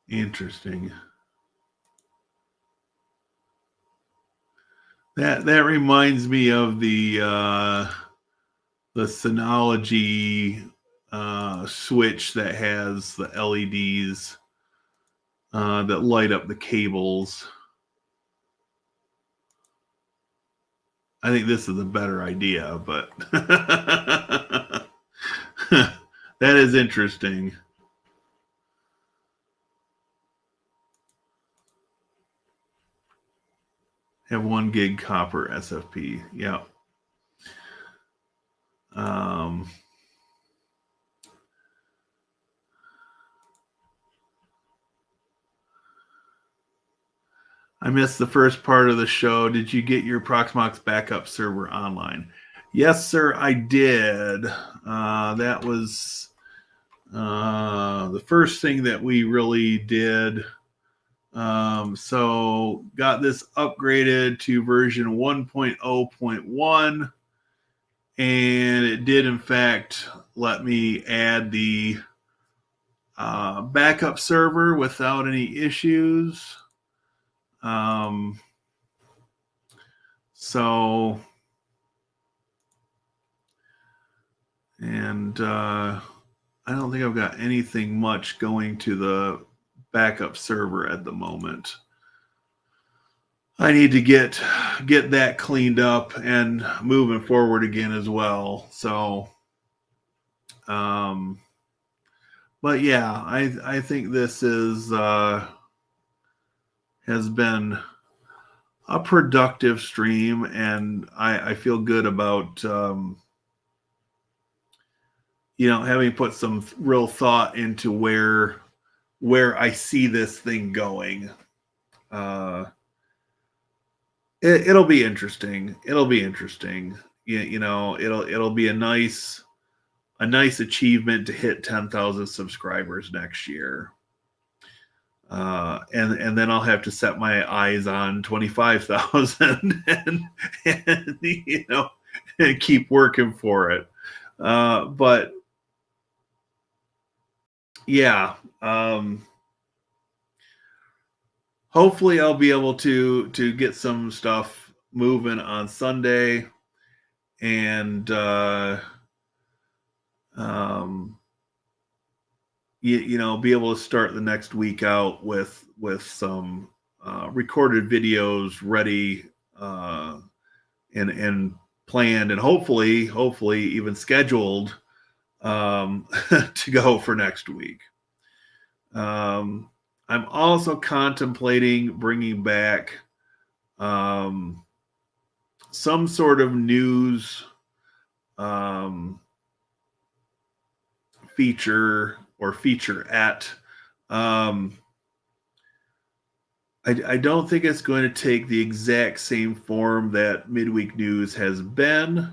Interesting. That reminds me of the Synology switch that has the LEDs that light up the cables. I think this is a better idea, but that is interesting. Have 1 gig copper SFP. Yeah. I missed the first part of the show. Did you get your Proxmox Backup Server online? Yes, sir, I did. That was the first thing that we really did. So got this upgraded to version 1.0.1, and it did in fact let me add the backup server without any issues. So, and I don't think I've got anything much going to the backup server at the moment. I need to get that cleaned up and moving forward again as well. So, but yeah, I think this is has been a productive stream, and I feel good about having put some real thought into where I see this thing going. It'll be interesting. It'll be interesting. It'll be a nice achievement to hit 10,000 subscribers next year. And then I'll have to set my eyes on 25,000 and and keep working for it. But yeah, hopefully I'll be able to get some stuff moving on Sunday, and be able to start the next week out with some recorded videos ready and planned, and hopefully even scheduled to go for next week. I'm also contemplating bringing back some sort of news feature or featurette. I don't think it's going to take the exact same form that Midweek News has been.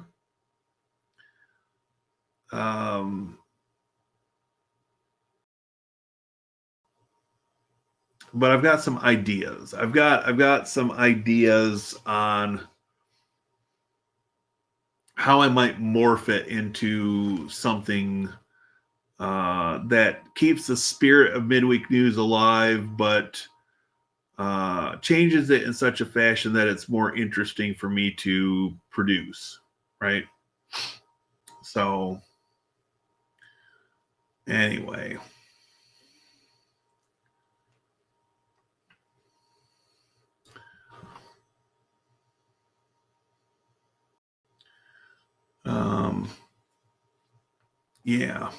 But I've got some ideas. I've got some ideas on how I might morph it into something that keeps the spirit of Midweek News alive, but changes it in such a fashion that it's more interesting for me to produce, right? So, anyway. Yeah.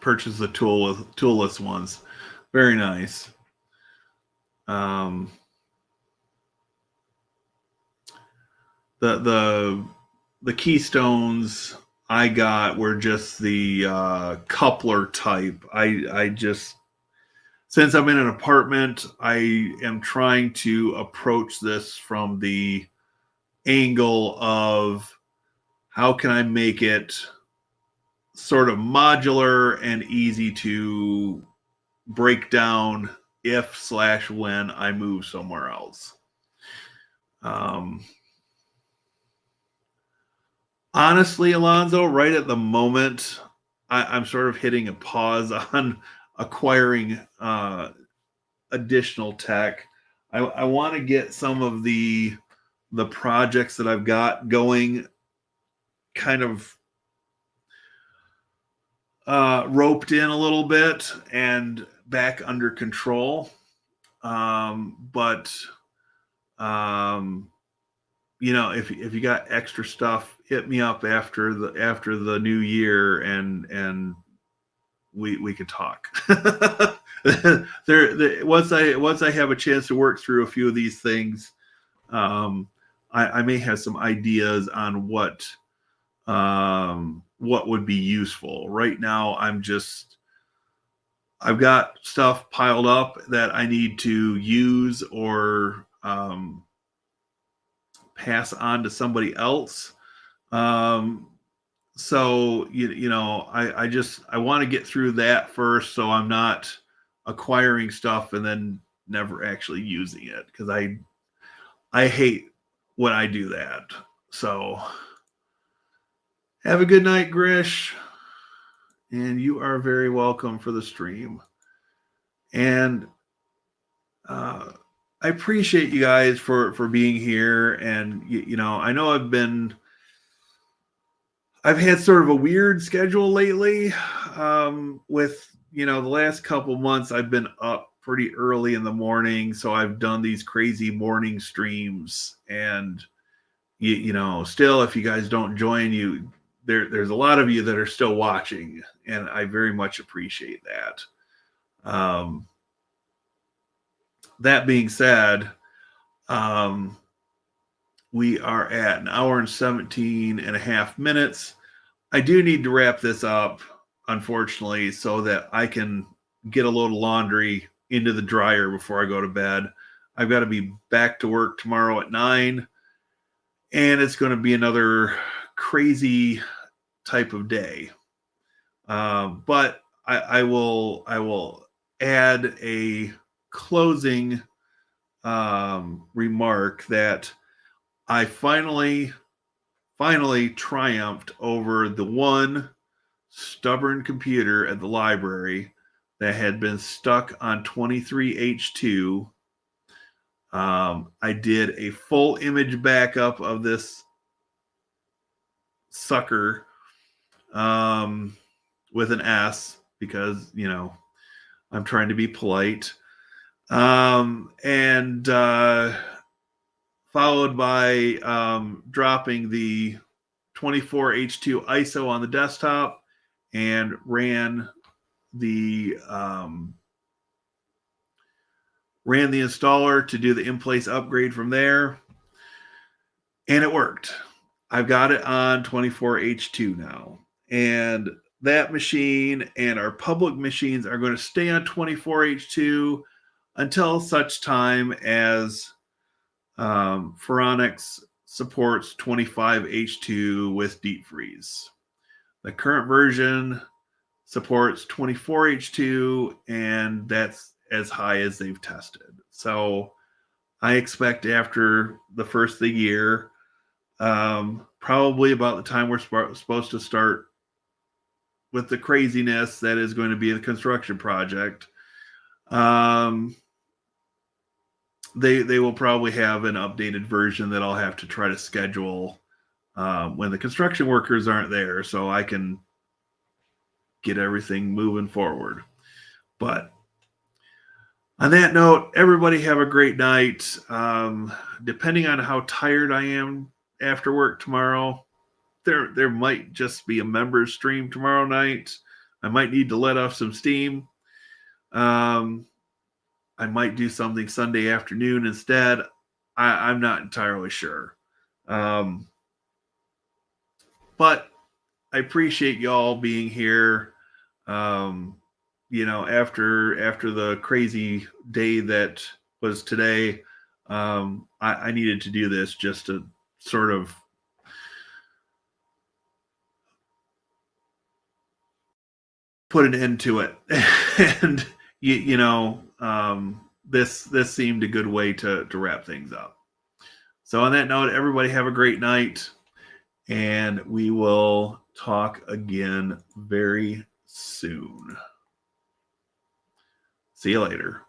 Purchase the toolless ones. Very nice. The keystones I got were just the coupler type. I just, since I'm in an apartment, I am trying to approach this from the angle of how can I make it sort of modular and easy to break down if/when I move somewhere else. Honestly, Alonzo, right at the moment, I'm sort of hitting a pause on acquiring additional tech. I want to get some of the projects that I've got going kind of roped in a little bit and back under control. But you know, if you got extra stuff, hit me up after the new year, and we could talk. Once I have a chance to work through a few of these things, I may have some ideas on what would be useful. Right now, I've got stuff piled up that I need to use or pass on to somebody else. So you know, I want to get through that first, so I'm not acquiring stuff and then never actually using it, because I hate when I do that. So have a good night, Grish, and you are very welcome for the stream. And I appreciate you guys for being here. And you know, I know I've had sort of a weird schedule lately. With, you know, the last couple months I've been up pretty early in the morning, so I've done these crazy morning streams. And you know, still, if you guys don't join, there's a lot of you that are still watching, and I very much appreciate that. That being said, we are at an hour and 17 and a half minutes. I do need to wrap this up, unfortunately, so that I can get a load of laundry into the dryer before I go to bed. I've got to be back to work tomorrow at 9, and it's going to be another crazy type of day. But I will add a closing remark that I finally triumphed over the one stubborn computer at the library that had been stuck on 23H2. I did a full image backup of this sucker with an S, because, you know, I'm trying to be polite. And followed by dropping the 24H2 ISO on the desktop, and ran the installer to do the in-place upgrade from there, and it worked. I've got it on 24H2 now, and that machine and our public machines are going to stay on 24H2 until such time as Phoronix supports 25H2 with deep freeze. The current version supports 24H2, and that's as high as they've tested. So I expect after the first of the year, probably about the time we're supposed to start with the craziness that is going to be the construction project, they will probably have an updated version that I'll have to try to schedule when the construction workers aren't there, so I can get everything moving forward. But on that note, everybody have a great night. Depending on how tired I am after work tomorrow, there might just be a members stream tomorrow night. I might need to let off some steam. I might do something Sunday afternoon instead. I'm not entirely sure. But I appreciate y'all being here. You know, after the crazy day that was today, I needed to do this just to sort of put an end to it. And you know, this seemed a good way to wrap things up. So on that note, everybody have a great night, and we will talk again very soon. See you later.